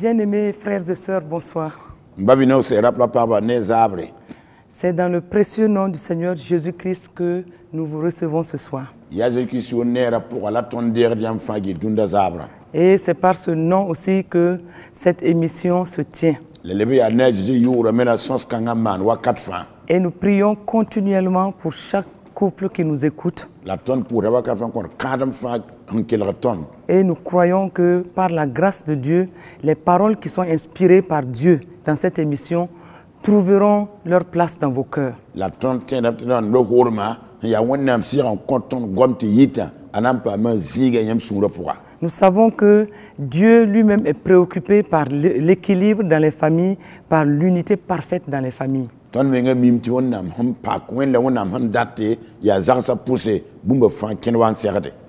Bien-aimés frères et sœurs, bonsoir. C'est dans le précieux nom du Seigneur Jésus-Christ que nous vous recevons ce soir. Et c'est par ce nom aussi que cette émission se tient. Et nous prions continuellement pour chaque couple qui nous écoute. Et nous croyons que par la grâce de Dieu, les paroles qui sont inspirées par Dieu dans cette émission trouveront leur place dans vos cœurs. Nous savons que Dieu lui-même est préoccupé par l'équilibre dans les familles, par l'unité parfaite dans les familles.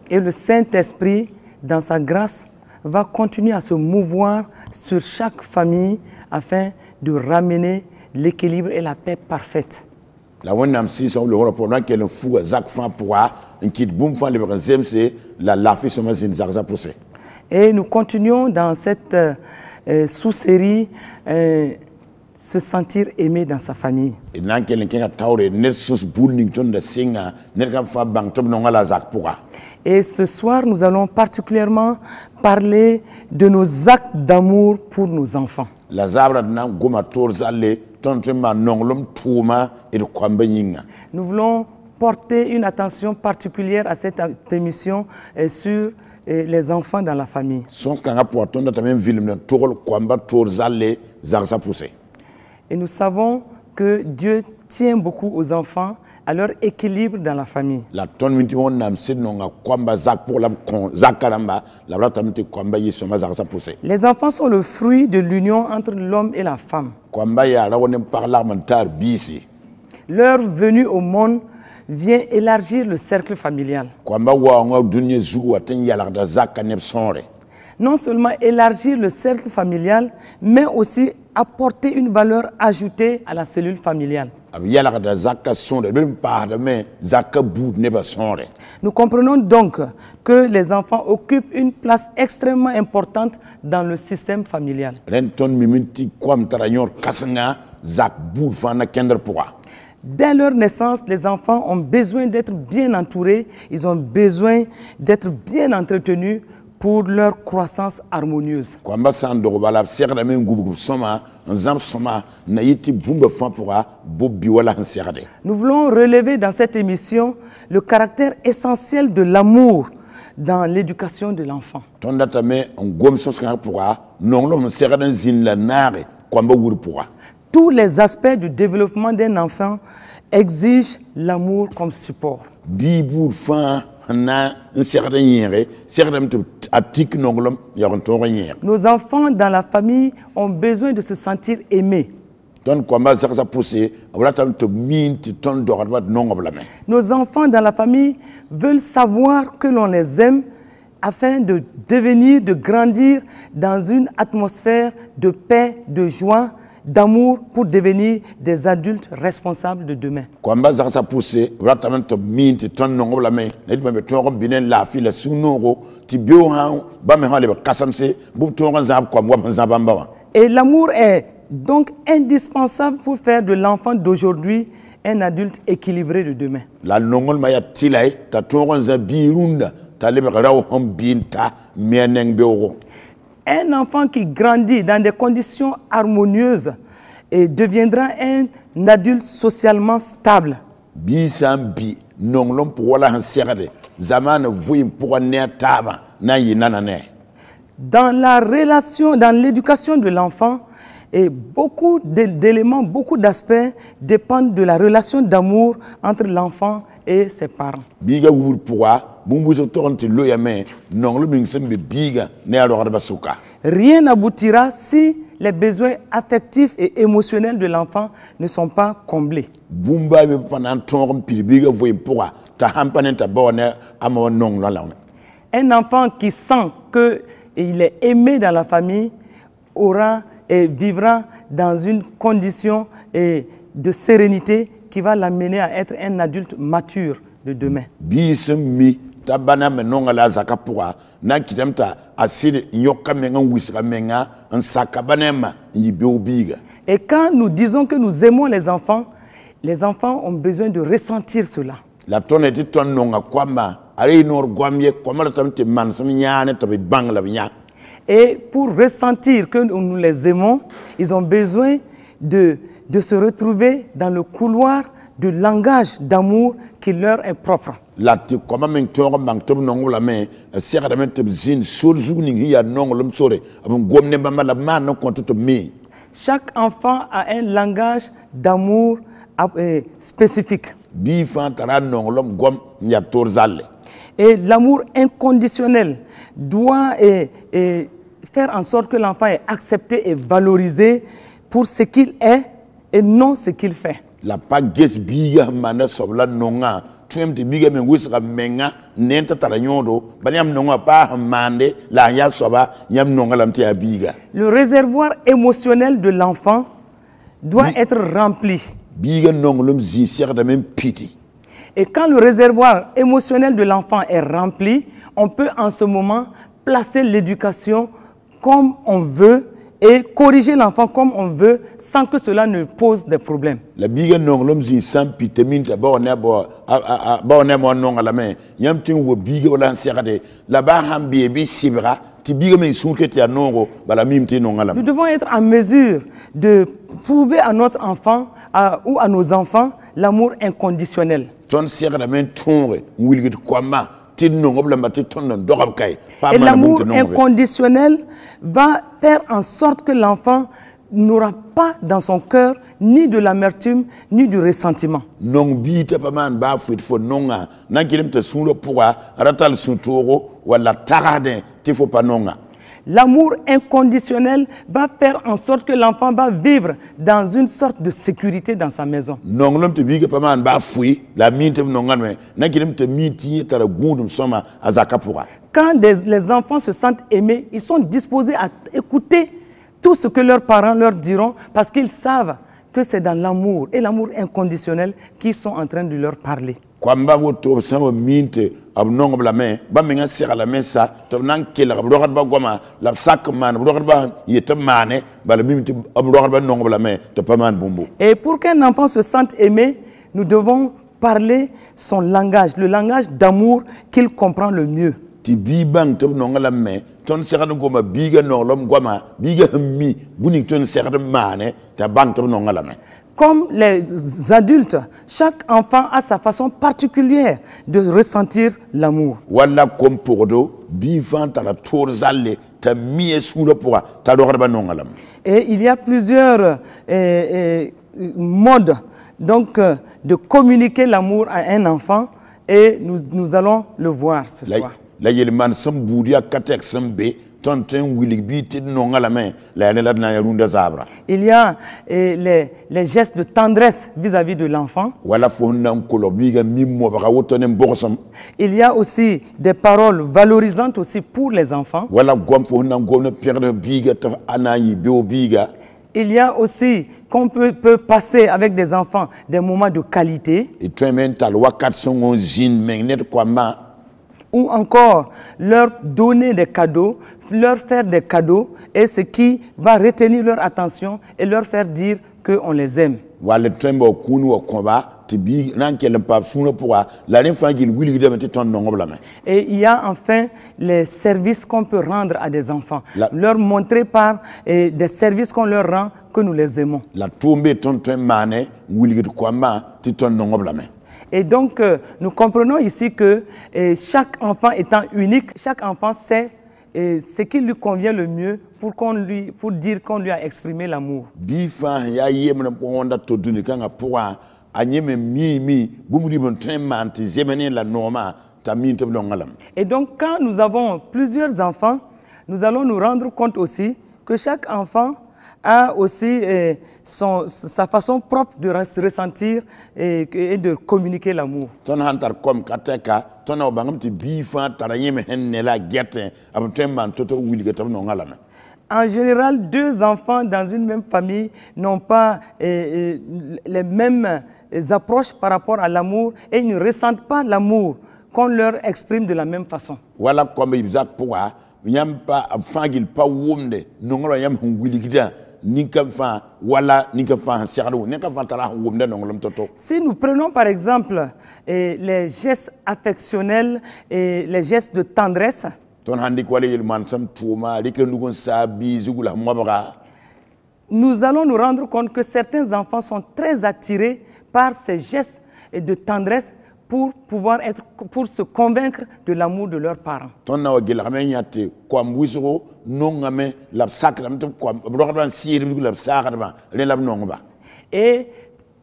Et le Saint-Esprit, dans sa grâce, va continuer à se mouvoir sur chaque famille afin de ramener l'équilibre et la paix parfaite. Et nous continuons dans cette sous-série se sentir aimé dans sa famille. Et ce soir, nous allons particulièrement parler de nos actes d'amour pour nos enfants. Nous voulons porter une attention particulière à cette émission sur les enfants dans la famille. Et nous savons que Dieu tient beaucoup aux enfants, à leur équilibre dans la famille. Les enfants sont le fruit de l'union entre l'homme et la femme. Leur venue au monde vient élargir le cercle familial. Non seulement élargir le cercle familial, mais aussi apporter une valeur ajoutée à la cellule familiale. Nous comprenons donc que les enfants occupent une place extrêmement importante dans le système familial. Dès leur naissance, les enfants ont besoin d'être bien entourés, ils ont besoin d'être bien entretenus pour leur croissance harmonieuse. Nous voulons relever dans cette émission le caractère essentiel de l'amour dans l'éducation de l'enfant. Tous les aspects du développement d'un enfant exigent l'amour comme support. Nos enfants dans la famille ont besoin de se sentir aimés. Nos enfants dans la famille veulent savoir que l'on les aime afin de devenir, de grandir dans une atmosphère de paix, de joie, d'amour pour devenir des adultes responsables de demain. Et l'amour est donc indispensable pour faire de l'enfant d'aujourd'hui un adulte équilibré de demain. Un enfant qui grandit dans des conditions harmonieuses et deviendra un adulte socialement stable. Dans la relation, dans l'éducation de l'enfant, et beaucoup d'éléments, beaucoup d'aspects dépendent de la relation d'amour entre l'enfant et ses parents. Rien n'aboutira si les besoins affectifs et émotionnels de l'enfant ne sont pas comblés. Un enfant qui sent qu'il est aimé dans la famille aura et vivra dans une condition de sérénité qui va l'amener à être un adulte mature de demain. Et quand nous disons que nous aimons les enfants ont besoin de ressentir cela. Et pour ressentir que nous les aimons, ils ont besoin de se retrouver dans le couloir du langage d'amour qui leur est propre. Chaque enfant a un langage d'amour spécifique. Et l'amour inconditionnel doit faire en sorte que l'enfant est accepté et valorisé pour ce qu'il est et non ce qu'il fait. La pages biga mana sobla nonga tuem te biga men wisra menga nenta taranyodo baniam nonga pa mande la ya soba yam nonga lamte ya biga. Le réservoir émotionnel de l'enfant doit être rempli. Biga nonglum zi serda men piti. Et quand le réservoir émotionnel de l'enfant est rempli, on peut en ce moment placer l'éducation comme on veut et corriger l'enfant comme on veut sans que cela ne pose des problèmes. La biga nonglum zi sam pite minta ba on mo nonga la men yam tin wo biga wala serade la ba hambi bi sibra. Nous devons être en mesure de prouver à notre enfant ou à nos enfants l'amour inconditionnel. Et l'amour inconditionnel va faire en sorte que l'enfant n'aura pas dans son cœur ni de l'amertume ni du ressentiment. L'amour inconditionnel va faire en sorte que l'enfant va vivre dans une sorte de sécurité dans sa maison. Quand les enfants se sentent aimés, ils sont disposés à écouter tout ce que leurs parents leur diront parce qu'ils savent que c'est dans l'amour et l'amour inconditionnel qu'ils sont en train de leur parler. Et pour qu'un enfant se sente aimé, nous devons parler son langage, le langage d'amour qu'il comprend le mieux. Comme les adultes, chaque enfant a sa façon particulière de ressentir l'amour. Et il y a plusieurs modes donc, de communiquer l'amour à un enfant et nous allons le voir ce soir. Il y a les gestes de tendresse vis-à-vis de l'enfant. Il y a aussi des paroles valorisantes aussi pour les enfants. Il y a aussi qu'on peut passer avec des enfants des moments de qualité. Ou encore leur donner des cadeaux, leur faire des cadeaux, et ce qui va retenir leur attention et leur faire dire qu'on les aime. Et il y a enfin les services qu'on peut rendre à des enfants, leur montrer par des services qu'on leur rend que nous les aimons. Et donc, nous comprenons ici que chaque enfant étant unique, chaque enfant sait ce qui lui convient le mieux pour dire qu'on lui a exprimé l'amour. Et donc, quand nous avons plusieurs enfants, nous allons nous rendre compte aussi que chaque enfant a aussi sa façon propre de ressentir et de communiquer l'amour. En général, deux enfants dans une même famille n'ont pas les mêmes approches par rapport à l'amour et ils ne ressentent pas l'amour qu'on leur exprime de la même façon. yam pa fangil pa wumde nongolo yam wilgida ninka fa wala ninka fa serdo ninka fa tara wumde nongolom toto. Si nous prenons par exemple les gestes affectionnels et les gestes de tendresse, ton handik wala yel man sam tuma likendugon sa bizugula mabara. Nous allons nous rendre compte que certains enfants sont très attirés par ces gestes de tendresse pour se convaincre de l'amour de leurs parents. Et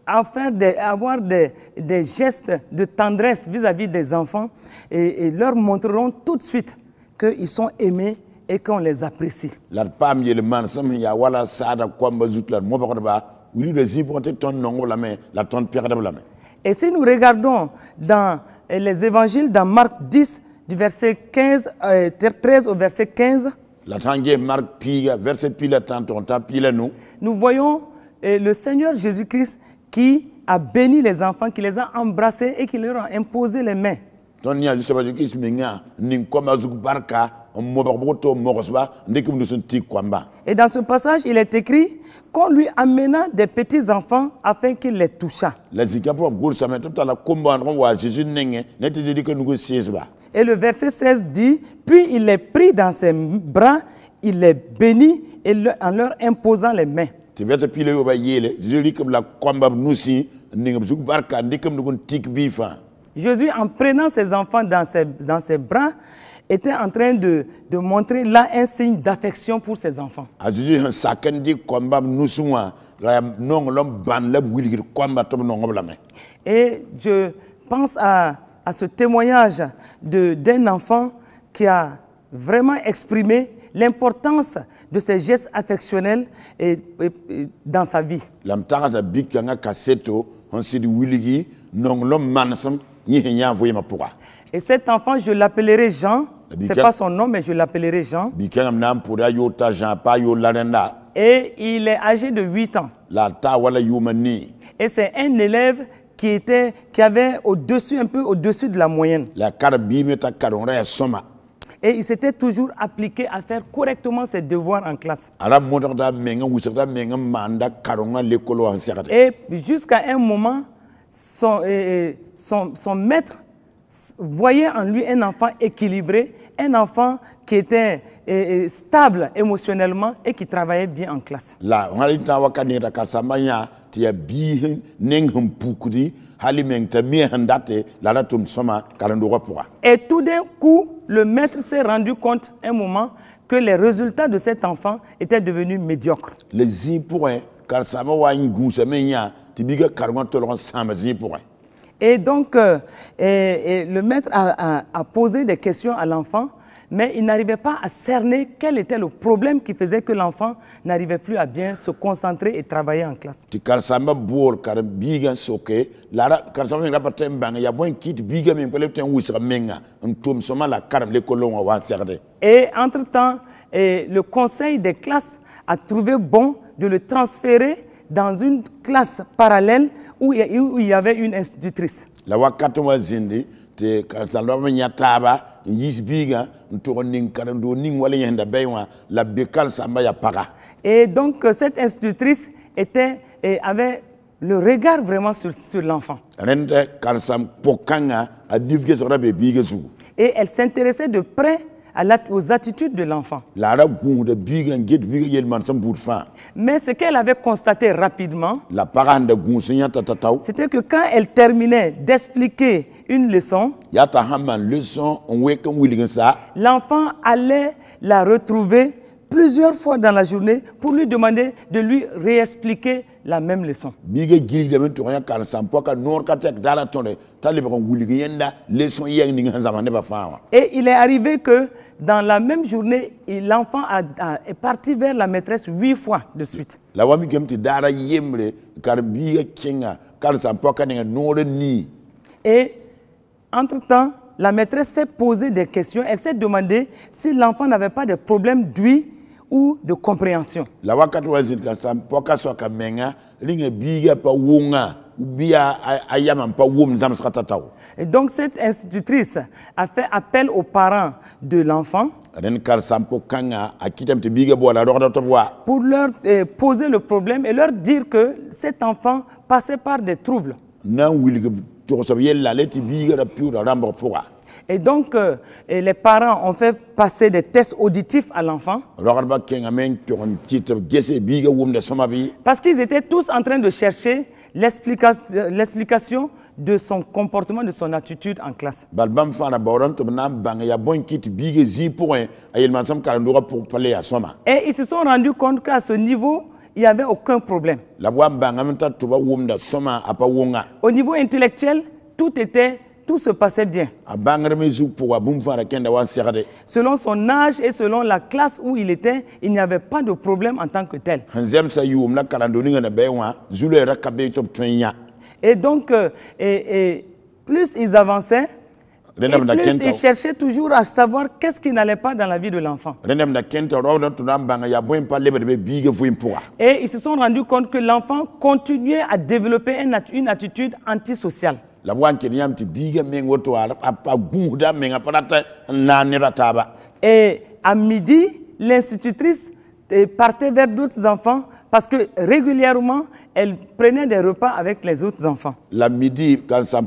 avoir des gestes de tendresse vis-à-vis des enfants et leur montreront tout de suite qu'ils sont aimés et qu'on les apprécie. Et si nous regardons dans les évangiles, dans Marc 10, du verset 13 au verset 15, nous voyons le Seigneur Jésus-Christ qui a béni les enfants, qui les a embrassés et qui leur a imposé les mains. Et dans ce passage, il est écrit qu'on lui amena des petits enfants afin qu'il les touchât. Et le verset 16 dit, puis il les prit dans ses bras, il les bénit et en leur imposant les mains. Jésus, en prenant ses enfants dans ses bras, était en train de montrer là un signe d'affection pour ses enfants. Et je pense à ce témoignage d'un enfant qui a vraiment exprimé l'importance de ces gestes affectionnels dans sa vie. Et cet enfant, je l'appellerai Jean. Ce n'est pas son nom, mais je l'appellerai Jean. Et il est âgé de 8 ans. Et c'est un élève qui avait un peu au-dessus de la moyenne. Et il s'était toujours appliqué à faire correctement ses devoirs en classe. Et jusqu'à un moment, son maître voyait en lui un enfant équilibré, un enfant qui était stable émotionnellement et qui travaillait bien en classe. Et tout d'un coup, le maître s'est rendu compte un moment que les résultats de cet enfant étaient devenus médiocres. Et donc, le maître a posé des questions à l'enfant, mais il n'arrivait pas à cerner quel était le problème qui faisait que l'enfant n'arrivait plus à bien se concentrer et travailler en classe. Et entre-temps, le conseil des classes a trouvé bon de le transférer dans une classe parallèle où il y avait une institutrice. Et donc cette institutrice avait le regard vraiment sur l'enfant. Et elle s'intéressait de près aux attitudes de l'enfant. Mais ce qu'elle avait constaté rapidement, c'était que quand elle terminait d'expliquer une leçon, l'enfant allait la retrouver plusieurs fois dans la journée pour lui demander de lui réexpliquer la même leçon. Et il est arrivé que dans la même journée, l'enfant est parti vers la maîtresse 8 fois de suite. Et entre-temps, la maîtresse s'est posé des questions. Elle s'est demandé si l'enfant n'avait pas de problème d'ouïe ou de compréhension. bia ayam pa wum zam skatataw. Et donc cette institutrice a fait appel aux parents de l'enfant pour leur poser le problème et leur dire que cet enfant passait par des troubles. Et donc, les parents ont fait passer des tests auditifs à l'enfant. Parce qu'ils étaient tous en train de chercher l'explication de son comportement, de son attitude en classe. Et ils se sont rendus compte qu'à ce niveau, il n'y avait aucun problème. Au niveau intellectuel, tout se passait bien. Selon son âge et selon la classe où il était, il n'y avait pas de problème en tant que tel. Et donc, plus ils avançaient, et plus ils cherchaient toujours à savoir qu'est-ce qui n'allait pas dans la vie de l'enfant. Et ils se sont rendus compte que l'enfant continuait à développer une attitude antisociale. Et à midi, l'institutrice partait vers d'autres enfants parce que régulièrement, elle prenait des repas avec les autres enfants. La midi, quand ça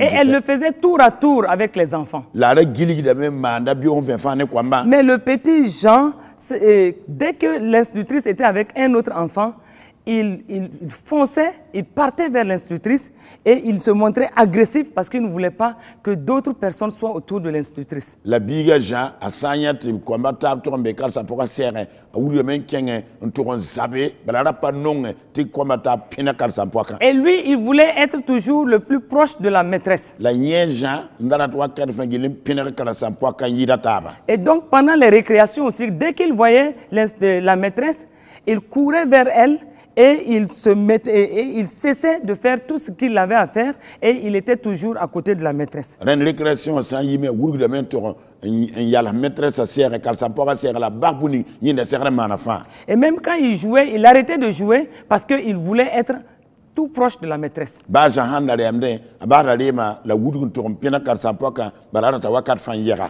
et elle le faisait tour à tour avec les enfants. Mais le petit Jean, dès que l'institutrice était avec un autre enfant, il fonçait, il partait vers l'institutrice et il se montrait agressif parce qu'il ne voulait pas que d'autres personnes soient autour de l'institutrice. Et lui, il voulait être toujours le plus proche de la maîtresse. Et donc pendant les récréations aussi, dès qu'il voyait la maîtresse, il courait vers elle et il cessait de faire tout ce qu'il avait à faire et il était toujours à côté de la maîtresse. Et même quand il jouait, il arrêtait de jouer parce qu'il voulait être tout proche de la maîtresse.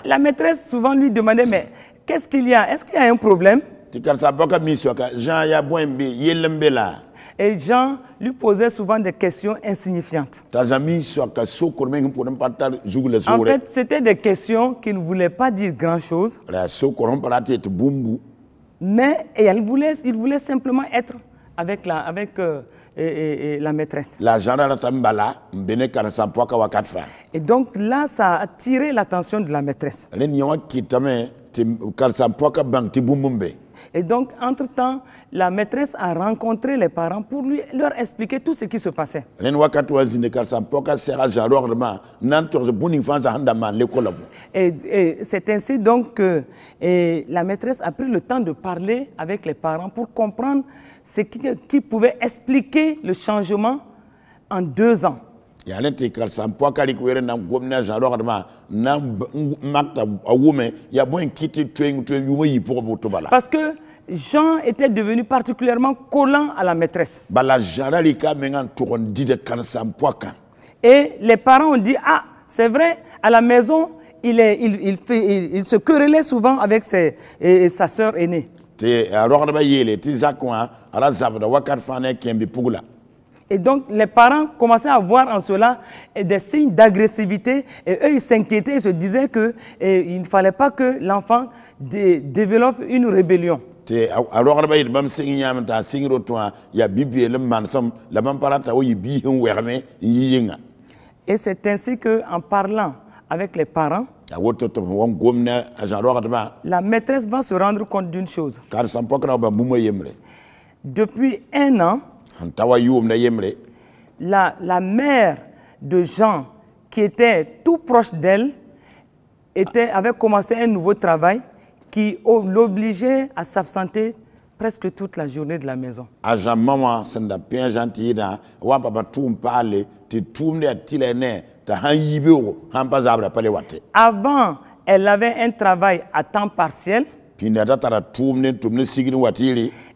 La maîtresse souvent lui demandait, mais qu'est-ce qu'il y a? Est-ce qu'il y a un problème? Et Jean lui posait souvent des questions insignifiantes. En fait, c'était des questions qui ne voulaient pas dire grand-chose. Mais il voulait simplement être avec la maîtresse. Et donc là, ça a attiré l'attention de la maîtresse. Et donc, entre-temps, la maîtresse a rencontré les parents pour leur expliquer tout ce qui se passait. Et c'est ainsi donc que la maîtresse a pris le temps de parler avec les parents pour comprendre ce qui pouvait expliquer le changement en 2 ans. Parce que Jean était devenu particulièrement collant à la maîtresse. Et les parents ont dit, ah, c'est vrai, à la maison, il se querellait souvent avec sa sœur aînée. Et donc, les parents commençaient à voir en cela des signes d'agressivité. Et eux, ils s'inquiétaient et se disaient qu'il ne fallait pas que l'enfant développe une rébellion. Et c'est ainsi qu'en parlant avec les parents, la maîtresse va se rendre compte d'une chose. Depuis 1 an, la mère de Jean, qui était tout proche d'elle, avait commencé un nouveau travail qui l'obligeait à s'absenter presque toute la journée de la maison. Avant, elle avait un travail à temps partiel.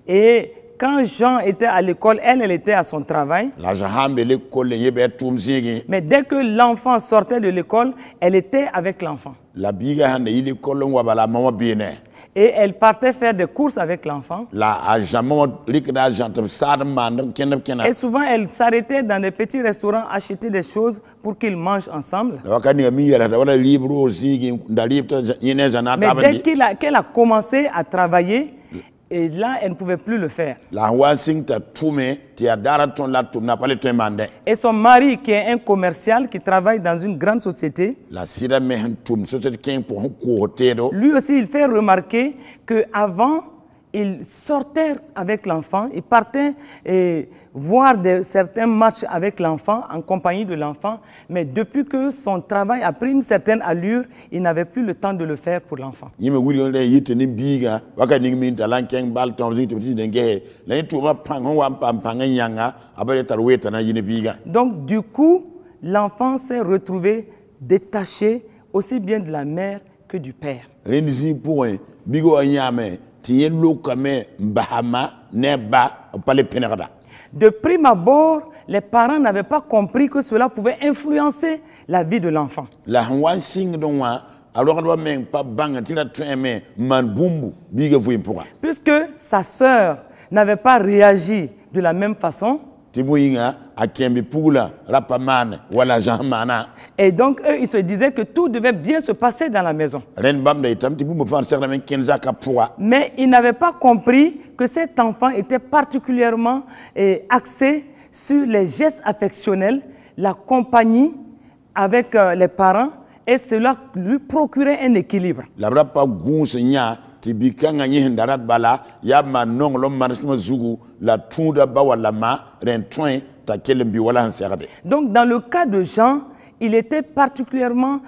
Et quand Jean était à l'école, elle était à son travail. La jahambe l'école y be tum zigi. Mais dès que l'enfant sortait de l'école, elle était avec l'enfant. La biga hande il école wa bala mama biene. Et elle partait faire des courses avec l'enfant. La ajamo likda jantam sad man kenab kenab. Et souvent, elle s'arrêtait dans des petits restaurants, acheter des choses pour qu'ils mangent ensemble. La wakani mi yara da wala libro zigi ndalipta yene janata. Mais dès qu'elle a commencé à travailler, et là, elle ne pouvait plus le faire. La wansing ta tume ti adara ton la tum na pale ton mande. Et son mari, qui est un commercial, qui travaille dans une grande société, la sira mehen tum société king pour un côté do. Lui aussi, il fait remarquer qu'avant, il sortait avec l'enfant, il partait voir certains matchs avec l'enfant, en compagnie de l'enfant, mais depuis que son travail a pris une certaine allure, il n'avait plus le temps de le faire pour l'enfant. Donc du coup, l'enfant s'est retrouvé détaché aussi bien de la mère que du père. De prime abord, les parents n'avaient pas compris que cela pouvait influencer la vie de l'enfant. Puisque sa sœur n'avait pas réagi de la même façon, et donc eux, ils se disaient que tout devait bien se passer dans la maison. Mais ils n'avaient pas compris que cet enfant était particulièrement axé sur les gestes affectionnels, la compagnie avec les parents, et cela lui procurait un équilibre. Donc dans le cas de Jean, il était particulièrement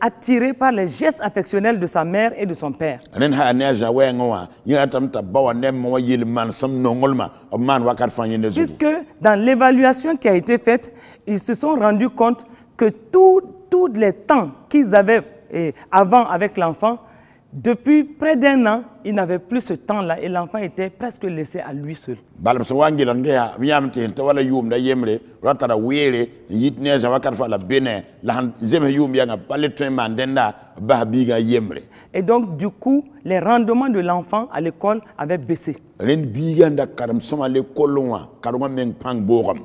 attiré par les gestes affectionnels de sa mère et de son père. Puisque dans l'évaluation qui a été faite, ils se sont rendus compte que tous les temps qu'ils avaient avant avec l'enfant, depuis près d'1 an, il n'avait plus ce temps-là et l'enfant était presque laissé à lui seul. Et donc, du coup, les rendements de l'enfant à l'école avaient baissé. Et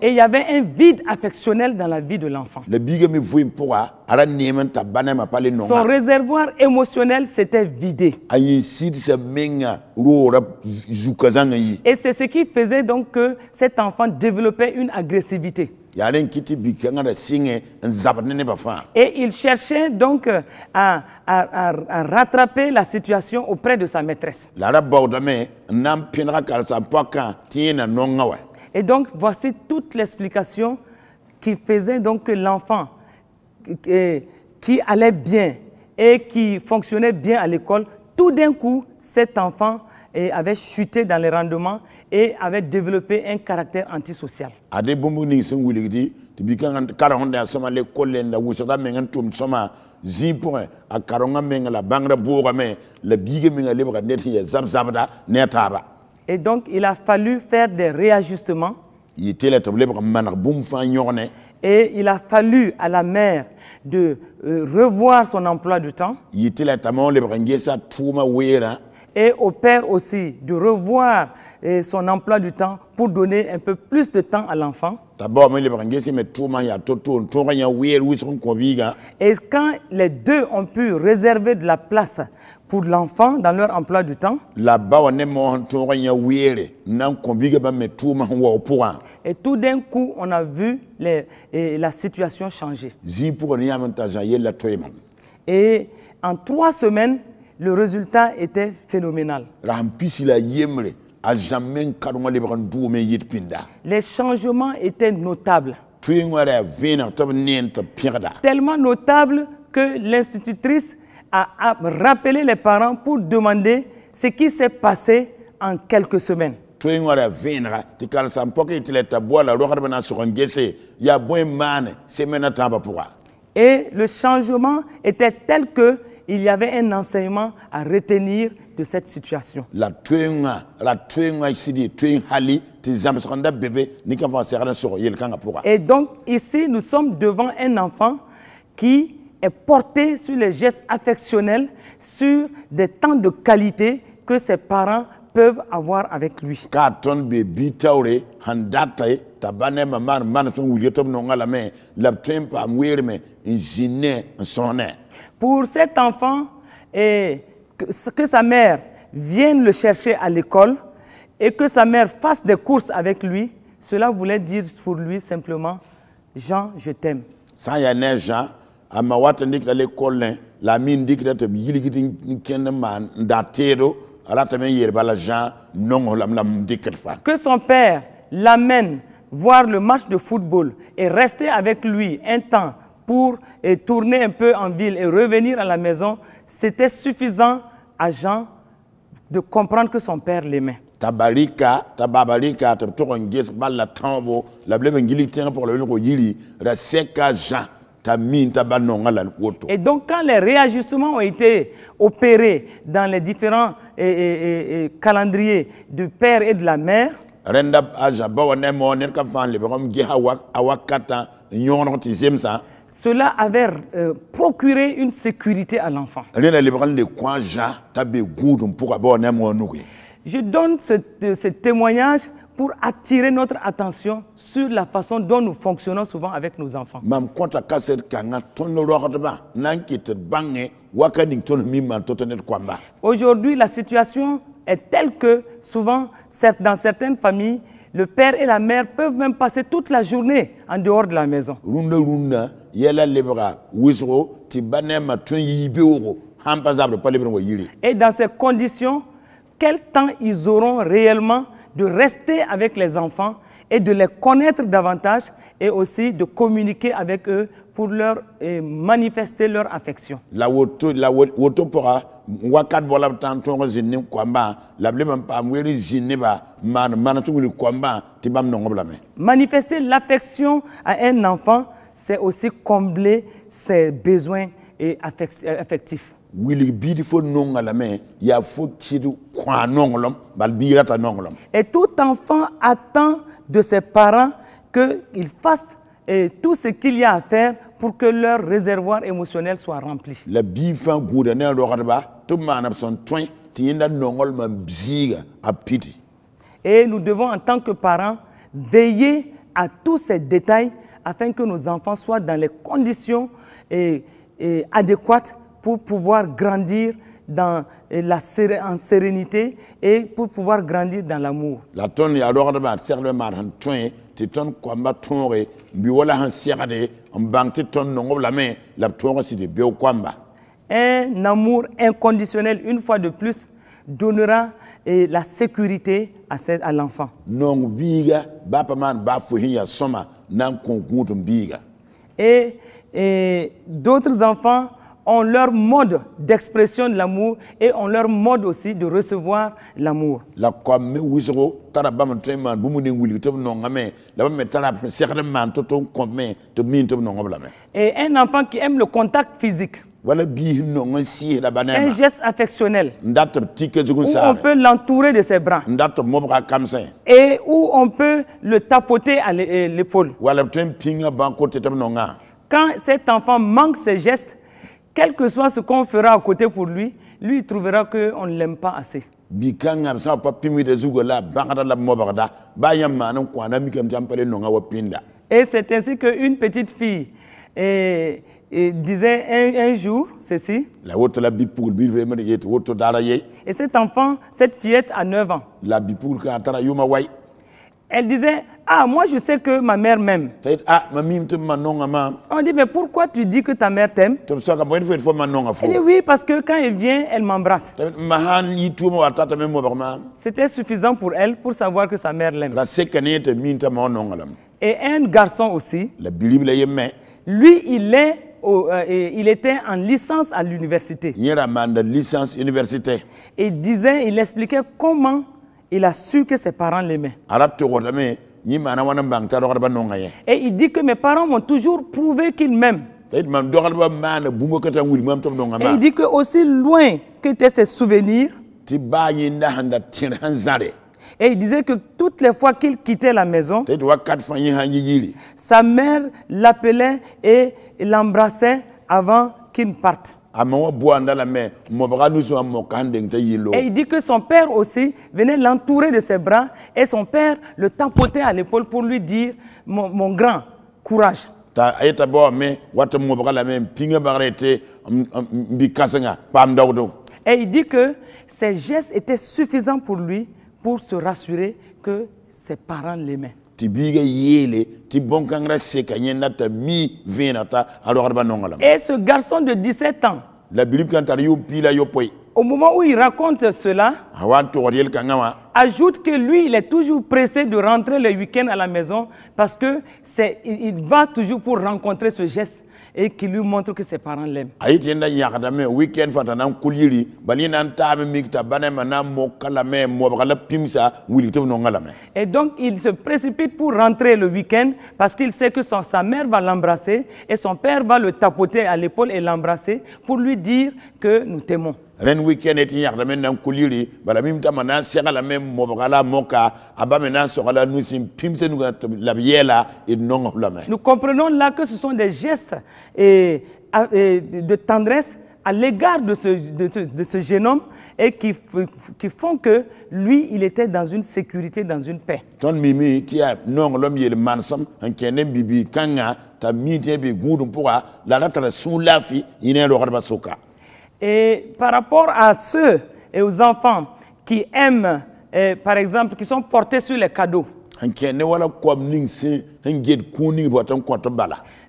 il y avait un vide affectionnel dans la vie de l'enfant. Son réservoir émotionnel s'était vidé. Et c'est ce qui faisait donc que cet enfant développait une agressivité. Et il cherchait donc à rattraper la situation auprès de sa maîtresse. Et donc voici toute l'explication qui faisait donc que l'enfant qui allait bien et qui fonctionnait bien à l'école, tout d'un coup, cet enfant avait chuté dans les rendements et avait développé un caractère antisocial. Et donc, il a fallu faire des réajustements. Et il a fallu à la mère de revoir son emploi du temps. Et au père aussi de revoir son emploi du temps pour donner un peu plus de temps à l'enfant. Et quand les deux ont pu réserver de la place pour l'enfant dans leur emploi du temps, et tout d'un coup, on a vu la situation changer. Et en 3 semaines, le résultat était phénoménal. Les changements étaient notables. Tellement notables que l'institutrice a rappelé les parents pour demander ce qui s'est passé en quelques semaines. Et le changement était tel que il y avait un enseignement à retenir de cette situation. La tuenga ici dit tueng hali ti zamsonda bébé ni ka va serra sur yel kanga pourra. Et donc ici nous sommes devant un enfant qui est porté sur les gestes affectionnels, sur des temps de qualité que ses parents peuvent avoir avec lui. Carton baby taure handata tabane maman man son wulietom no ngala me la tempa mwirme ingine sonne. Pour cet enfant, que sa mère vienne le chercher à l'école et que sa mère fasse des courses avec lui, cela voulait dire pour lui simplement « Jean, je t'aime ». Ça y a ne Jean, à ma wata ndik à l'école, la mine dik da te yiligi ken man datero, ala te men yerba la Jean non lam dik fa. Que son père l'amène voir le match de football et rester avec lui un temps pour tourner un peu en ville et revenir à la maison, c'était suffisant à Jean de comprendre que son père l'aimait. Tabarika, tababalika, tabtoronges, balla tambo, la blême ngilitien pour le logo yili, la seka Jean, tamin tabanon la woto. Et donc, quand les réajustements ont été opérés dans les différents calendriers du père et de la mère, cela avait procuré une sécurité à l'enfant. Je donne ce témoignage pour attirer notre attention sur la façon dont nous fonctionnons souvent avec nos enfants. Aujourd'hui, la situation est telle que souvent, dans certaines familles, le père et la mère peuvent même passer toute la journée en dehors de la maison. Et dans ces conditions, quel temps ils auront réellement de rester avec les enfants et de les connaître davantage et aussi de communiquer avec eux pour leur manifester leur affection. Manifester l'affection à un enfant, c'est aussi combler ses besoins affectifs. Et tout enfant attend de ses parents qu'ils fassent tout ce qu'il y a à faire pour que leur réservoir émotionnel soit rempli. Et nous devons en tant que parents veiller à tous ces détails afin que nos enfants soient dans les conditions adéquates pour pouvoir grandir en sérénité et pour pouvoir grandir dans l'amour. Un amour inconditionnel, une fois de plus, donnera la sécurité à l'enfant. Et d'autres enfants ont leur mode d'expression de l'amour et ont leur mode aussi de recevoir l'amour. Et un enfant qui aime le contact physique, un geste affectionnel, où on peut l'entourer de ses bras et où on peut le tapoter à l'épaule. Quand cet enfant manque ces gestes, quel que soit ce qu'on fera à côté pour lui, il trouvera qu'on ne l'aime pas assez. Et c'est ainsi qu'une petite fille disait un jour ceci. Et cet enfant, cette fillette a 9 ans. Elle disait, ah, moi je sais que ma mère m'aime. On dit, mais pourquoi tu dis que ta mère t'aime? Elle dit, oui, parce que quand elle vient, elle m'embrasse. C'était suffisant pour elle pour savoir que sa mère l'aime. Et un garçon aussi, lui, il était en licence à l'université. Il expliquait comment il a su que ses parents l'aimaient. Et il dit que mes parents m'ont toujours prouvé qu'ils m'aiment. Et il dit que aussi loin qu'étaient ses souvenirs, et il disait que toutes les fois qu'il quittait la maison, sa mère l'appelait et l'embrassait avant qu'il ne parte. Et il dit que son père aussi venait l'entourer de ses bras et son père le tapotait à l'épaule pour lui dire mon grand, courage. Et il dit que ces gestes étaient suffisants pour lui pour se rassurer que ses parents l'aimaient. Et ce garçon de 17 ans, au moment où il raconte cela, ajoute que lui, il est toujours pressé de rentrer le week-end à la maison parce que il va toujours pour rencontrer ce geste et qui lui montre que ses parents l'aiment. Et donc, il se précipite pour rentrer le week-end parce qu'il sait que sa mère va l'embrasser et son père va le tapoter à l'épaule et l'embrasser pour lui dire que nous t'aimons. Nous comprenons là que ce sont des gestes de tendresse à l'égard de ce jeune homme et qui font que lui, il était dans une sécurité, dans une paix. Et par rapport à ceux et aux enfants qui aiment, par exemple, qui sont portés sur les cadeaux,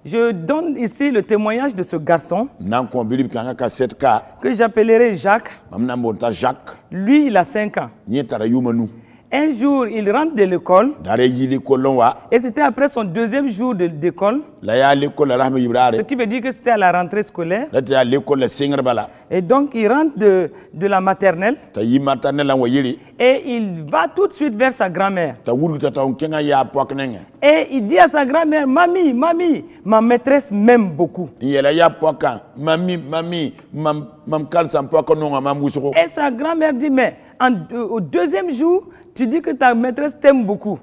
je donne ici le témoignage de ce garçon que j'appellerai Jacques. Lui, il a 5 ans. Un jour, il rentre de l'école et c'était après son 2e jour d'école, ce qui veut dire que c'était à la rentrée scolaire. Et donc, il rentre de la maternelle et il va tout de suite vers sa grand-mère. Et il dit à sa grand-mère, mamie, mamie, ma maîtresse m'aime beaucoup. Et sa grand-mère dit, mais au 2e jour, tu dis que ta maîtresse t'aime beaucoup.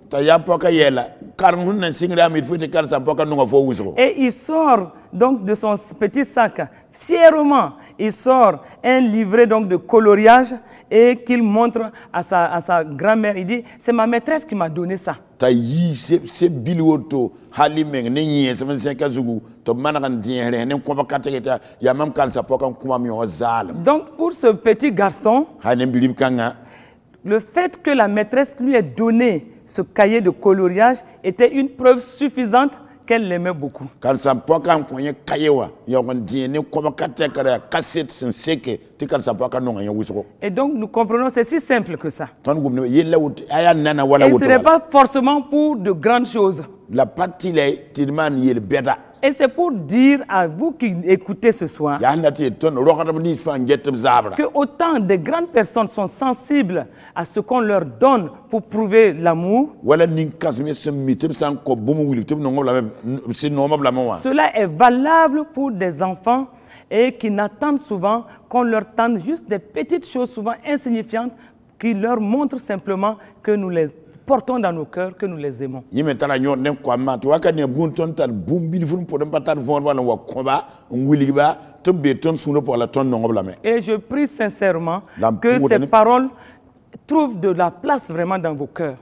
Et il sort donc de son petit sac, fièrement, il sort un livret donc de coloriage et qu'il montre à sa grand-mère. Il dit, c'est ma maîtresse qui m'a donné ça. Donc pour ce petit garçon, le fait que la maîtresse lui ait donné ce cahier de coloriage était une preuve suffisante qu'elle l'aimait beaucoup. Et donc nous comprenons, c'est si simple que ça. Et ce n'est pas forcément pour de grandes choses. Et c'est pour dire à vous qui écoutez ce soir que autant de grandes personnes sont sensibles à ce qu'on leur donne pour prouver l'amour, cela est valable pour des enfants et qui n'attendent souvent qu'on leur tende juste des petites choses souvent insignifiantes qui leur montrent simplement que nous les portons dans nos cœurs, que nous les aimons. Et je prie sincèrement que ces paroles trouvent de la place vraiment dans vos cœurs.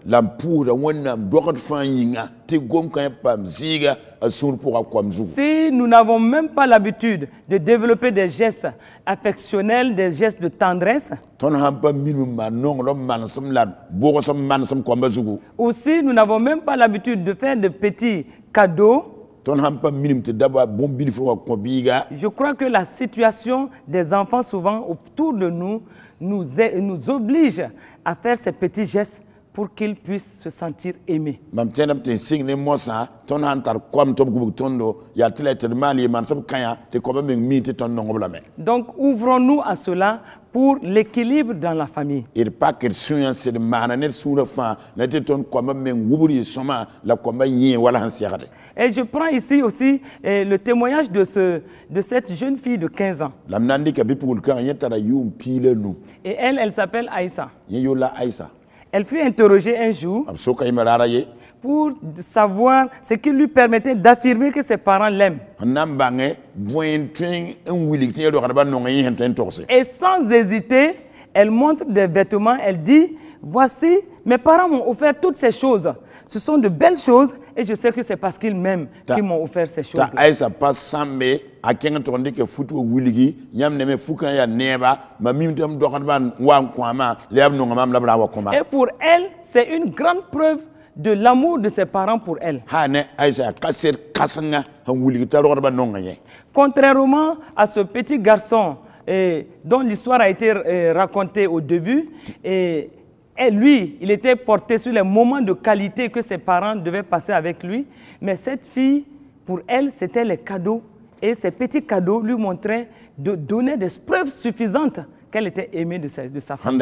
Si nous n'avons même pas l'habitude de développer des gestes affectionnels, des gestes de tendresse, ou si nous n'avons même pas l'habitude de faire de petits cadeaux, je crois que la situation des enfants souvent autour de nous nous oblige à faire ces petits gestes pour qu'ils puissent se sentir aimés. Mam tenam te sing ne mosa ton han tar kwam to bu tondo ya tele te mali man sab kanya te ko ba mi te ton non blame. Donc ouvrons-nous à cela pour l'équilibre dans la famille. Il pas que suyan c'est de mananer sur fa na te ton ko ba men wuburi soma la ko ba yin wala han siagade. Et je prends ici aussi le témoignage de cette jeune fille de 15 ans. Lam nandi ka bi pul kan yetara yum pile nu. Et elle s'appelle Aïssa. Yola Aïssa. Elle fut interrogée un jour pour savoir ce qui lui permettait d'affirmer que ses parents l'aiment. Et sans hésiter, elle montre des vêtements, elle dit, voici, mes parents m'ont offert toutes ces choses. Ce sont de belles choses et je sais que c'est parce qu'ils m'aiment qu'ils m'ont offert ces choses. Et pour elle, c'est une grande preuve de l'amour de ses parents pour elle. Contrairement à ce petit garçon dont l'histoire a été racontée au début, et lui, il était porté sur les moments de qualité que ses parents devaient passer avec lui. Mais cette fille, pour elle, c'était les cadeaux. Et ces petits cadeaux lui montraient de donner des preuves suffisantes qu'elle était aimée de sa famille.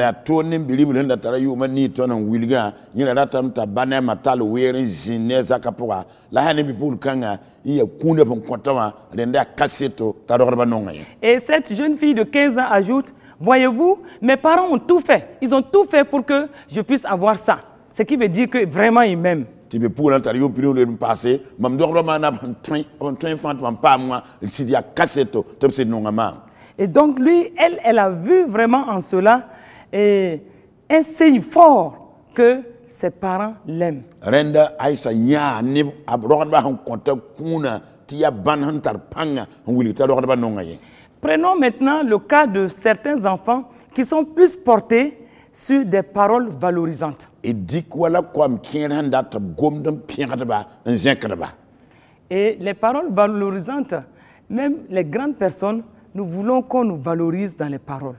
Et cette jeune fille de 15 ans ajoute, voyez-vous, mes parents ont tout fait. Ils ont tout fait pour que je puisse avoir ça. Ce qui veut dire que vraiment ils m'aiment. Et donc lui, elle a vu vraiment en cela un signe fort que ses parents l'aiment. Prenons maintenant le cas de certains enfants qui sont plus portés sur des paroles valorisantes. Et les paroles valorisantes, même les grandes personnes, nous voulons qu'on nous valorise dans les paroles.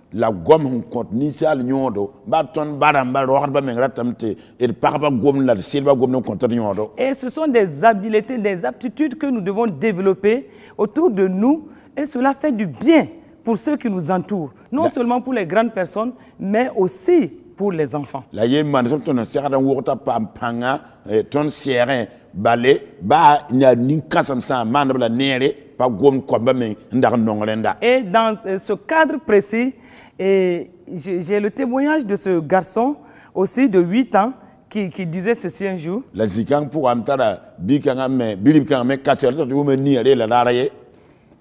Et ce sont des habiletés, des aptitudes que nous devons développer autour de nous, et cela fait du bien pour ceux qui nous entourent, non seulement pour les grandes personnes, mais aussi pour les enfants. Et dans ce cadre précis, j'ai le témoignage de ce garçon aussi de 8 ans qui disait ceci un jour.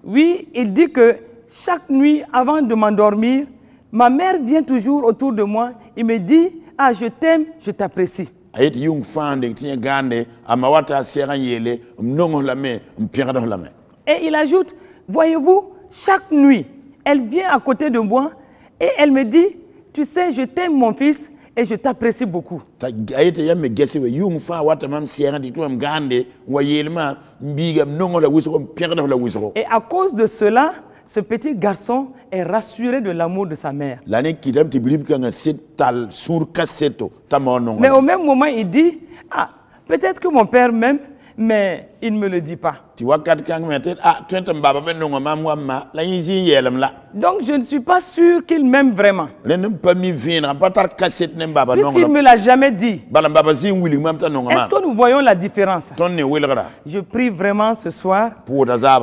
Oui, il dit que chaque nuit avant de m'endormir, ma mère vient toujours autour de moi et me dit, ah, je t'aime, je t'apprécie. Et il ajoute, voyez-vous, chaque nuit, elle vient à côté de moi et elle me dit, tu sais, je t'aime mon fils et je t'apprécie beaucoup. Et à cause de cela, ce petit garçon est rassuré de l'amour de sa mère. Mais au même moment, il dit, ah, peut-être que mon père m'aime, mais il ne me le dit pas. Donc je ne suis pas sûr qu'il m'aime vraiment. Puisqu'il ne me l'a jamais dit. Est-ce que nous voyons la différence? Je prie vraiment ce soir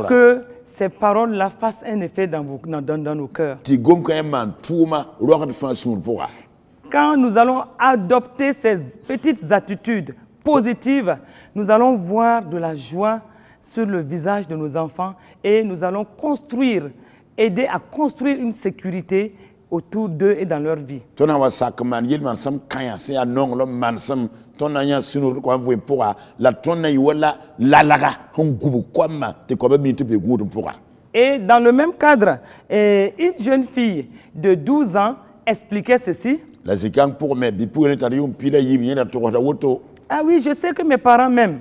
que ces paroles-là fassent un effet dans nos cœurs. Quand nous allons adopter ces petites attitudes positives, nous allons voir de la joie sur le visage de nos enfants et nous allons aider à construire une sécurité autour d'eux et dans leur vie. Et dans le même cadre, une jeune fille de 12 ans expliquait ceci. Ah oui, je sais que mes parents m'aiment.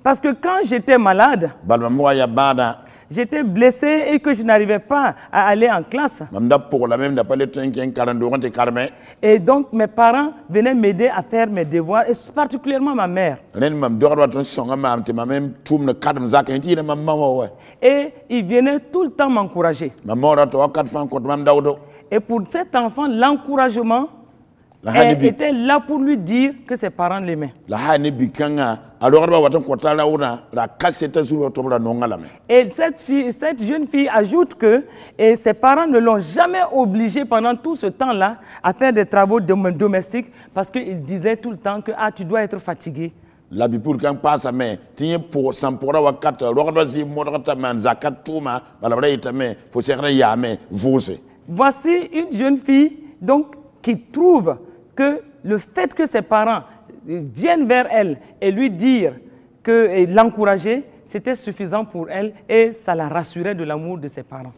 Parce que quand j'étais malade, j'étais blessé et que je n'arrivais pas à aller en classe. Et donc mes parents venaient m'aider à faire mes devoirs, et particulièrement ma mère. Et il venait tout le temps m'encourager. Et pour cet enfant, l'encouragement était là pour lui dire que ses parents l'aimaient. Et cette jeune fille ajoute que ses parents ne l'ont jamais obligée pendant tout ce temps-là à faire des travaux domestiques, parce qu'ils disaient tout le temps que tu dois être fatigué. Voici une jeune fille donc qui trouve que le fait que ses parents viennent vers elle et lui dire et l'encourager, c'était suffisant pour elle, et ça la rassurait de l'amour de ses parents.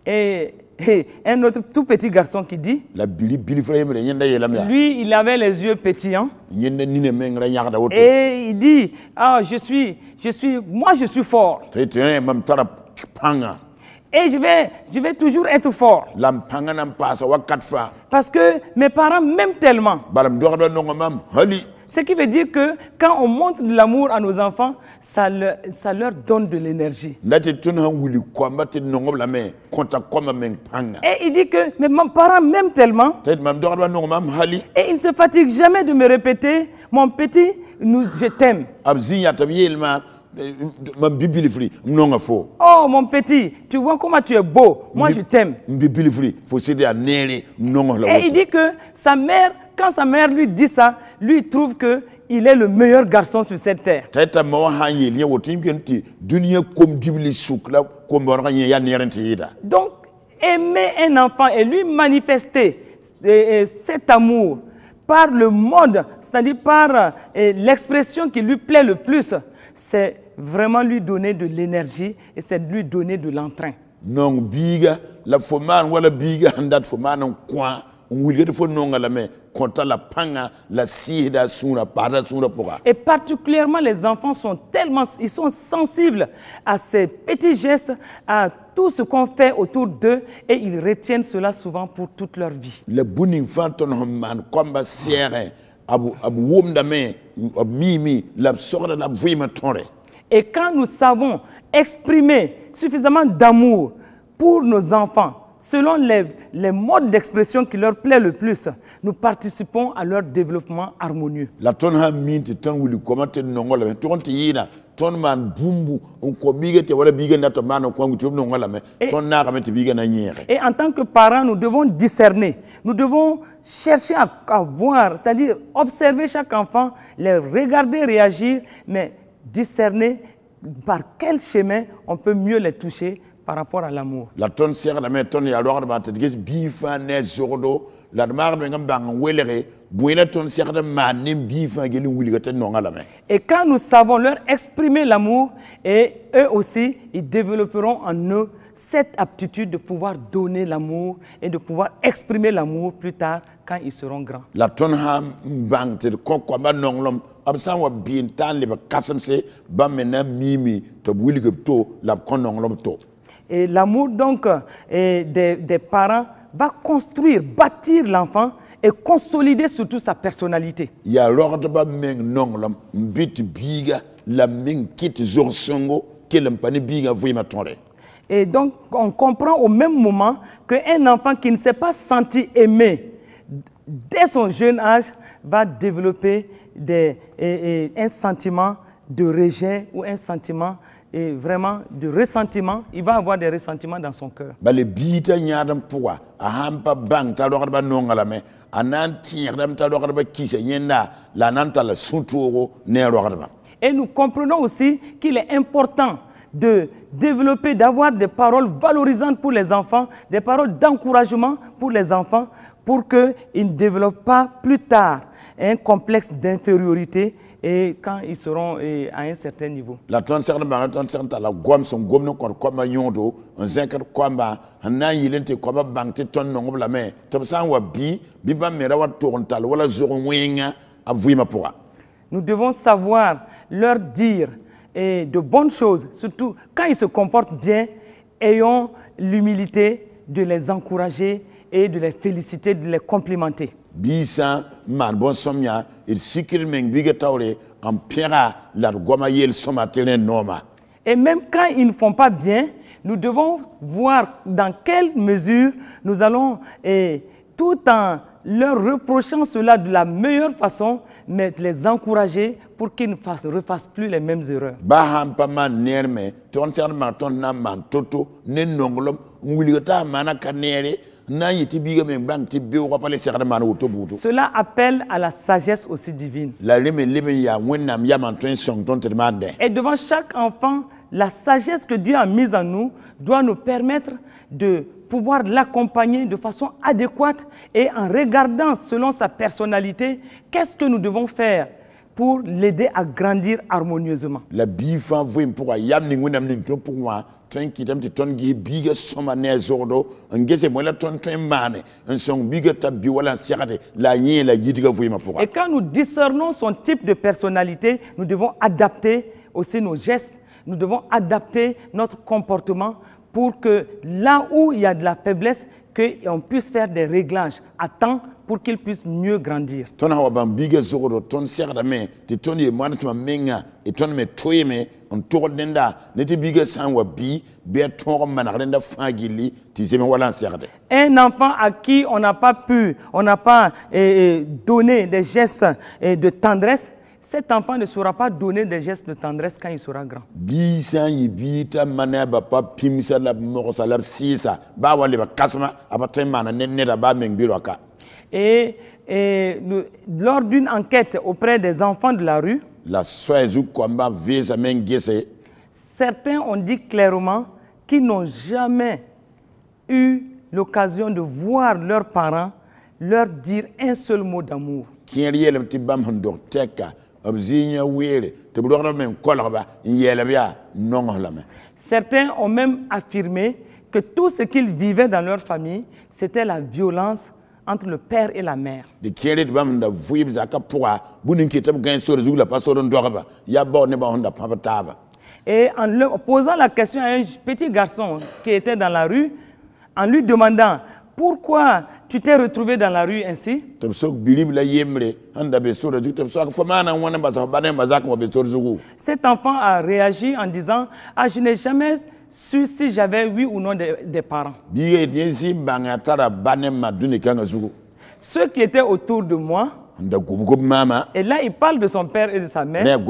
Et un autre tout petit garçon qui dit, lui, il avait les yeux pétillants, et il dit, moi je suis fort. Et je vais toujours être fort. Parce que mes parents m'aiment tellement. Ce qui veut dire que quand on montre de l'amour à nos enfants, ça leur donne de l'énergie. Et il dit que mes parents m'aiment tellement. Et ils ne se fatiguent jamais de me répéter, mon petit, je t'aime. Oh mon petit, tu vois comment tu es beau, moi je t'aime. Et il dit que sa mère, quand sa mère lui dit ça, lui trouve qu'il est le meilleur garçon sur cette terre. Donc aimer un enfant et lui manifester cet amour par le mode, c'est-à-dire par l'expression qui lui plaît le plus, c'est vraiment lui donner de l'énergie, et c'est lui donner de l'entrain. Non biga la foman wala biga handat foman kwa ngulgete fo nonga la me konta la panga la sida sura para sura poka. Et particulièrement les enfants sont ils sont sensibles à ces petits gestes, à tout ce qu'on fait autour d'eux, et ils retiennent cela souvent pour toute leur vie. Le buning fanton man komba serre abu womdame mimi la sora la vima tore. Et quand nous savons exprimer suffisamment d'amour pour nos enfants, selon les modes d'expression qui leur plaît le plus, nous participons à leur développement harmonieux. La tonha minti ton wuli komate nongola me ton tiyina ton man bumbu on ko biga te wala biga ndato man ko nguti nongola me ton na kamete biga na nyere. Et en tant que parents, nous devons discerner, nous devons chercher à voir, c'est-à-dire observer chaque enfant, les regarder réagir, mais discerner par quel chemin on peut mieux les toucher par rapport à l'amour. La tonne sert la méthode et alors bah te dis bifa ne zordo la marde ngam bang welere buena tonne sert de manim bifa gelu wuligate non ala me. Et quand nous savons leur exprimer l'amour, et eux aussi ils développeront en eux cette aptitude de pouvoir donner l'amour et de pouvoir exprimer l'amour plus tard quand ils seront grands. La tonne ham bang te ko ko ba nonglom absan wa bintan le ba kasamse ba mena mimi to wuligate to la kon nonglom to. Et l'amour donc des parents va construire, bâtir l'enfant et consolider surtout sa personnalité. Ya lord ba meng nonglom mbit biga la meng kit zorsongo kelem pani biga vuyma tonre. Et donc on comprend au même moment qu'un enfant qui ne s'est pas senti aimé dès son jeune âge va développer un sentiment de rejet ou un sentiment et vraiment de ressentiment. Il va avoir des ressentiments dans son cœur. Les bita nyadam pourwa ahampa bang ta do ba nongala me anan tire dam ta do ba kise yenda la nanta la sunturo ne ro. Et nous comprenons aussi qu'il est important de développer, d'avoir des paroles valorisantes pour les enfants, des paroles d'encouragement pour les enfants, pour qu'ils ne développent pas plus tard un complexe d'infériorité et quand ils seront à un certain niveau. La ton ser ba ton ser ta la gom son gom no kor ko ma yondo on zenker ko ba hanan yilente ko ba bangte ton no la me to san wa bi ba mera wa torontal wala zoro wenga avouima pourra. Nous devons savoir leur dire de bonnes choses, surtout quand ils se comportent bien, ayons l'humilité de les encourager et de les féliciter, de les complimenter. Bisa man bon somnya il sikir meng biga tawre en pera la goma yel somatele noma. Et même quand ils ne font pas bien, nous devons voir dans quelle mesure nous allons, tout en leur reprochant cela de la meilleure façon, mais les encourager pour qu'ils ne refassent plus les mêmes erreurs. Baham pa man nerme ton ser man ton na man toto ne nongolom ngulita mana kanere. Cela appelle à la sagesse aussi divine. Et devant chaque enfant, la sagesse que Dieu a mise en nous doit nous permettre de pouvoir l'accompagner de façon adéquate et en regardant selon sa personnalité, qu'est-ce que nous devons faire pour l'aider à grandir harmonieusement. La bifa pour ton qui t'aime ton gi biga soma ne zordo ngese mo la ton mane un son biga tabi wala siade la yin la yidiga voima pour. Et quand nous discernons son type de personnalité, nous devons adapter aussi nos gestes, nous devons adapter notre comportement pour que là où il y a de la faiblesse, qu'on puisse faire des réglages à temps pour qu'il puisse mieux grandir. Ton hawa ban biga zordo ton siade me ti ton ye manatuma menga et ton me toyeme on tourne denda neti biga sanwa bi be ton manarenda fagili ti zeme wala siade. Un enfant à qui on n'a pas donné des gestes de tendresse, cet enfant ne saura pas donner des gestes de tendresse quand il sera grand. Et lors d'une enquête auprès des enfants de la rue, certains ont dit clairement qu'ils n'ont jamais eu l'occasion de voir leurs parents leur dire un seul mot d'amour. Certains ont même affirmé que tout ce qu'ils vivaient dans leur famille, c'était la violence entre le père et la mère. Et en leur posant la question à un petit garçon qui était dans la rue, en lui demandant pourquoi tu t'es retrouvé dans la rue ainsi, cet enfant a réagi en disant « Ah, je n'ai jamais su si j'avais oui ou non des parents. » Ceux qui étaient autour de moi, et là il parle de son père et de sa mère,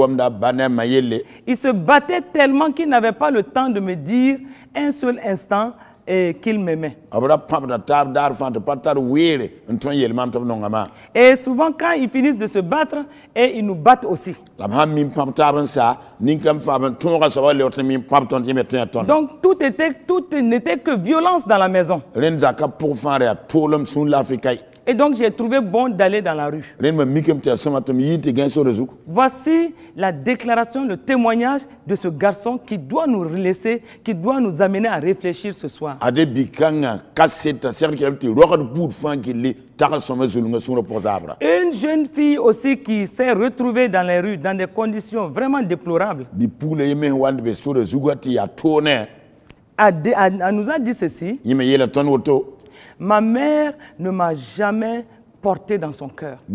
il se battait tellement qu'il n'avait pas le temps de me dire un seul instant qu'il m'aimait. Et souvent quand ils finissent de se battre, et ils nous battent aussi. Donc tout n'était que violence dans la maison. Et donc j'ai trouvé bon d'aller dans la rue. Voici la déclaration, le témoignage de ce garçon qui doit nous laisser, qui doit nous amener à réfléchir ce soir. Une jeune fille aussi qui s'est retrouvée dans les rues dans des conditions vraiment déplorables. Elle nous a dit ceci. Ma mère ne m'a jamais porté dans son cœur. Je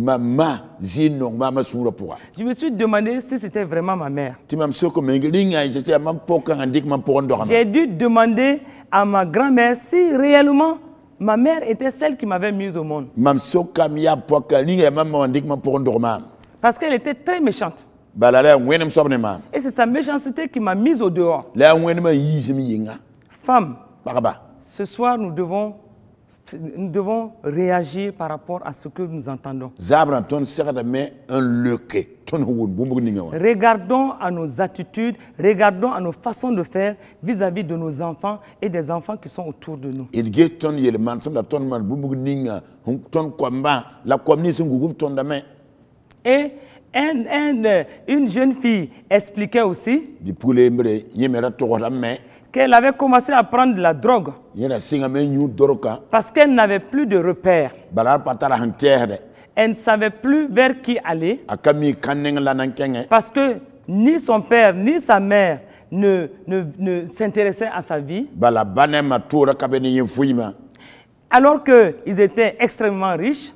me suis demandé si c'était vraiment ma mère. J'ai dû demander à ma grand-mère si réellement ma mère était celle qui m'avait mise au monde. Parce qu'elle était très méchante. Et c'est sa méchanceté qui m'a mise au dehors. Femme, ce soir nous devons réagir par rapport à ce que nous entendons. Regardons à nos attitudes, regardons à nos façons de faire vis-à-vis de nos enfants et des enfants qui sont autour de nous. Et une jeune fille expliquait aussi qu'elle avait commencé à prendre de la drogue parce qu'elle n'avait plus de repères. Elle ne savait plus vers qui aller parce que ni son père ni sa mère ne s'intéressaient à sa vie. Alors qu'ils étaient extrêmement riches.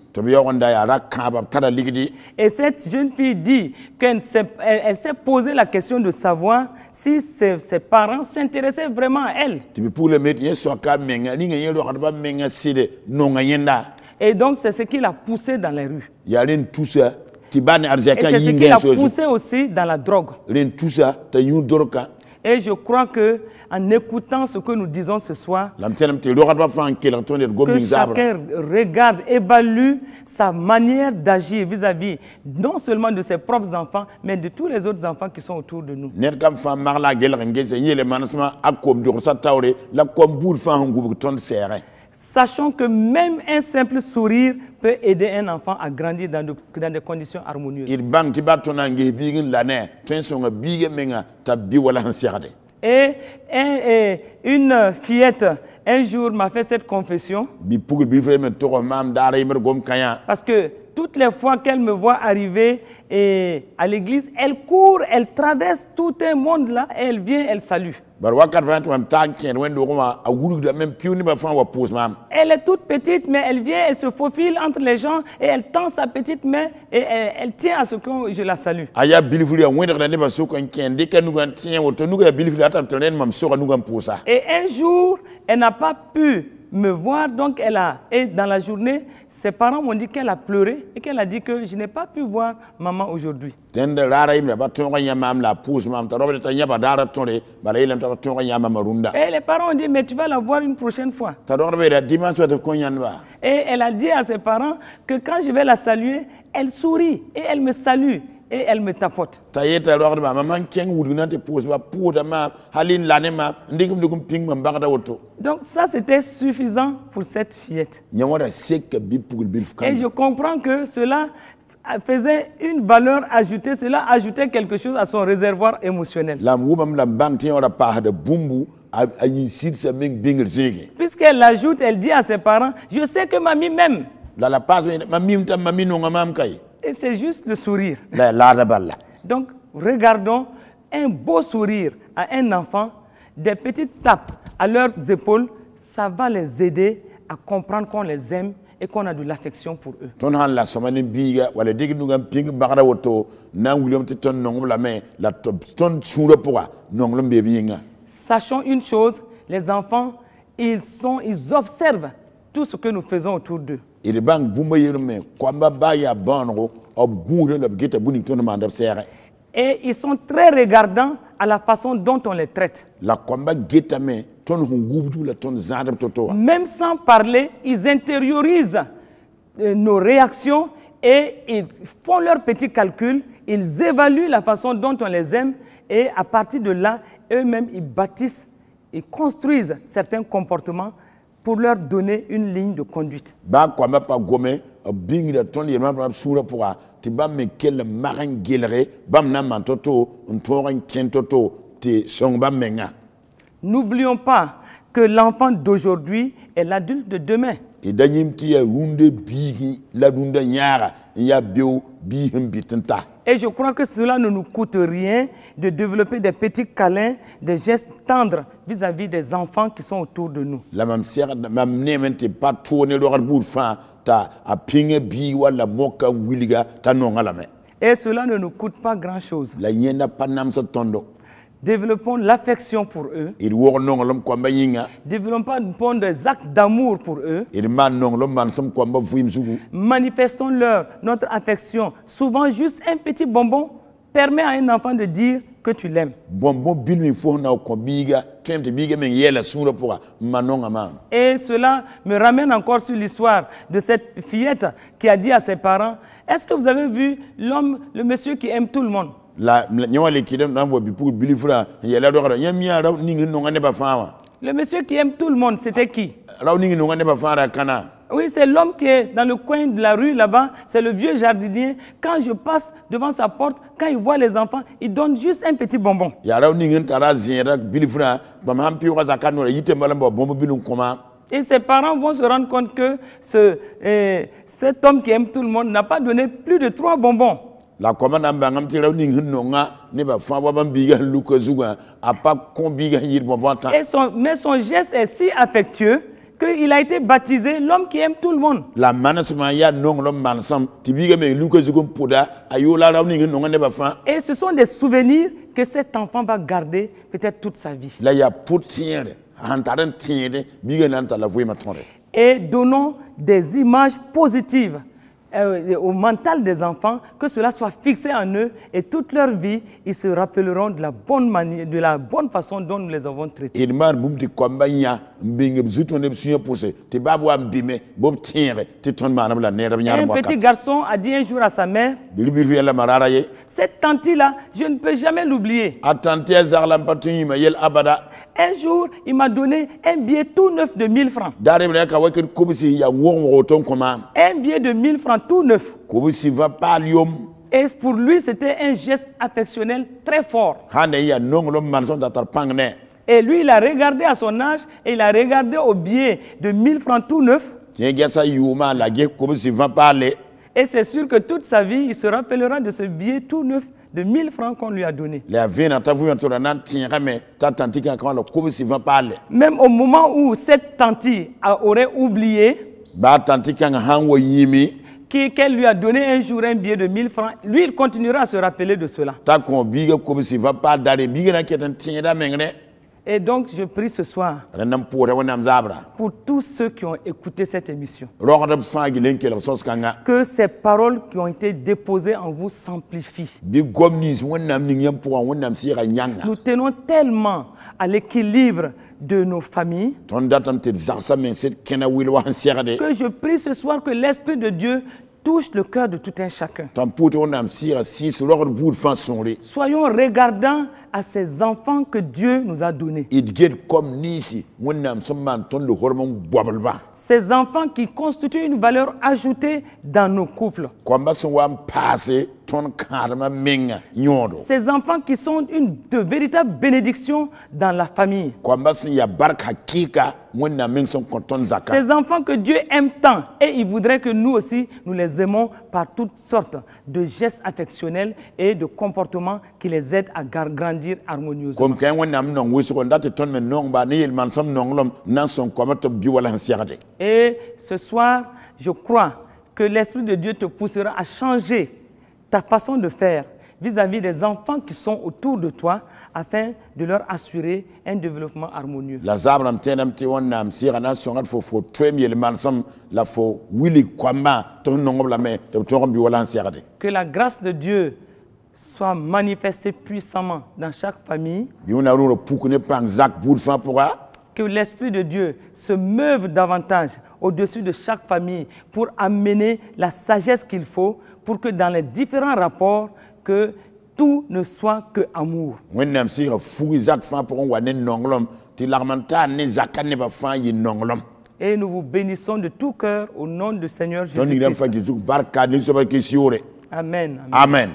Et cette jeune fille dit qu'elle s'est posé la question de savoir si ses parents s'intéressaient vraiment à elle. Et donc c'est ce qui l'a poussée dans les rues. Et c'est ce qui l'a poussée aussi dans la drogue. Et je crois que en écoutant ce que nous disons ce soir, que chacun regarde, évalue sa manière d'agir vis-à-vis non seulement de ses propres enfants, mais de tous les autres enfants qui sont autour de nous. Sachons que même un simple sourire peut aider un enfant à grandir dans des conditions harmonieuses. Et une fillette, un jour, m'a fait cette confession. Parce que toutes les fois qu'elle me voit arriver à l'église, elle court, elle traverse tout un monde là, et elle vient, elle salue. Elle est toute petite, mais elle vient, elle se faufile entre les gens et elle tend sa petite main et elle tient à ce que je la salue. Et un jour, elle n'a pas pu me voir, donc et dans la journée, ses parents m'ont dit qu'elle a pleuré et qu'elle a dit que je n'ai pas pu voir maman aujourd'hui. Et les parents ont dit, mais tu vas la voir une prochaine fois. Et elle a dit à ses parents que quand je vais la saluer, elle sourit et elle me salue. Et elle me tapote. Donc ça, c'était suffisant pour cette fillette. Et je comprends que cela faisait une valeur ajoutée, cela ajoutait quelque chose à son réservoir émotionnel. Puisqu'elle l'ajoute, elle dit à ses parents, je sais que mamie m'aime. Et c'est juste le sourire. Donc, regardons un beau sourire à un enfant, des petites tapes à leurs épaules, ça va les aider à comprendre qu'on les aime et qu'on a de l'affection pour eux. Sachons une chose, les enfants, ils observent tout ce que nous faisons autour d'eux. Et ils sont très regardants à la façon dont on les traite. Même sans parler, ils intériorisent nos réactions et ils font leurs petits calculs, ils évaluent la façon dont on les aime et à partir de là, eux-mêmes, ils bâtissent, ils construisent certains comportements pour leur donner une ligne de conduite. N'oublions pas que l'enfant d'aujourd'hui est l'adulte de demain. Et je crois que cela ne nous coûte rien de développer des petits câlins, des gestes tendres vis-à-vis des enfants qui sont autour de nous. Et cela ne nous coûte pas grand-chose. Développons l'affection pour eux. Développons des actes d'amour pour eux. Manifestons-leur notre affection. Souvent, juste un petit bonbon permet à un enfant de dire que tu l'aimes. Et cela me ramène encore sur l'histoire de cette fillette qui a dit à ses parents, est-ce que vous avez vu l'homme, le monsieur qui aime tout le monde? Le monsieur qui aime tout le monde, c'était qui? Oui, c'est l'homme qui est dans le coin de la rue là-bas, c'est le vieux jardinier. Quand je passe devant sa porte, quand il voit les enfants, il donne juste un petit bonbon. Et ses parents vont se rendre compte que cet homme qui aime tout le monde n'a pas donné plus de 3 bonbons. Mais son geste est si affectueux qu'il a été baptisé l'homme qui aime tout le monde. Et ce sont des souvenirs que cet enfant va garder peut-être toute sa vie. Et donnons des images positives au mental des enfants, que cela soit fixé en eux et toute leur vie, ils se rappelleront de la bonne manière, de la bonne façon dont nous les avons traités. Un petit garçon a dit un jour à sa mère, cette tante-là, je ne peux jamais l'oublier. Un jour, il m'a donné un billet tout neuf de 1000 francs. Un billet de 1000 francs tout neuf. Et pour lui, c'était un geste affectionnel très fort. Et lui, il a regardé à son âge et il a regardé au billet de 1000 francs tout neuf. Et c'est sûr que toute sa vie, il se rappellera de ce billet tout neuf de 1000 francs qu'on lui a donné. Même au moment où cette tante aurait oublié qu'elle lui a donné un jour un billet de 1000 francs, lui, il continuera à se rappeler de cela. Et donc, je prie ce soir pour tous ceux qui ont écouté cette émission, que ces paroles qui ont été déposées en vous s'amplifient. Nous tenons tellement à l'équilibre de nos familles que je prie ce soir que l'Esprit de Dieu touche le cœur de tout un chacun. Soyons regardants à ces enfants que Dieu nous a donnés. Ces enfants qui constituent une valeur ajoutée dans nos couples. Ces enfants qui sont de véritables bénédictions dans la famille. Ces enfants que Dieu aime tant et il voudrait que nous aussi, nous les aimons par toutes sortes de gestes affectionnels et de comportements qui les aident à grandir harmonieusement. Et ce soir, je crois que l'Esprit de Dieu te poussera à changer ta façon de faire vis-à-vis des enfants qui sont autour de toi afin de leur assurer un développement harmonieux. Que la grâce de Dieu soit manifestée puissamment dans chaque famille. Que l'Esprit de Dieu se meuve davantage au-dessus de chaque famille pour amener la sagesse qu'il faut pour que dans les différents rapports, que tout ne soit que amour. Et nous vous bénissons de tout cœur au nom du Seigneur Jésus-Christ. Amen. Amen. Amen.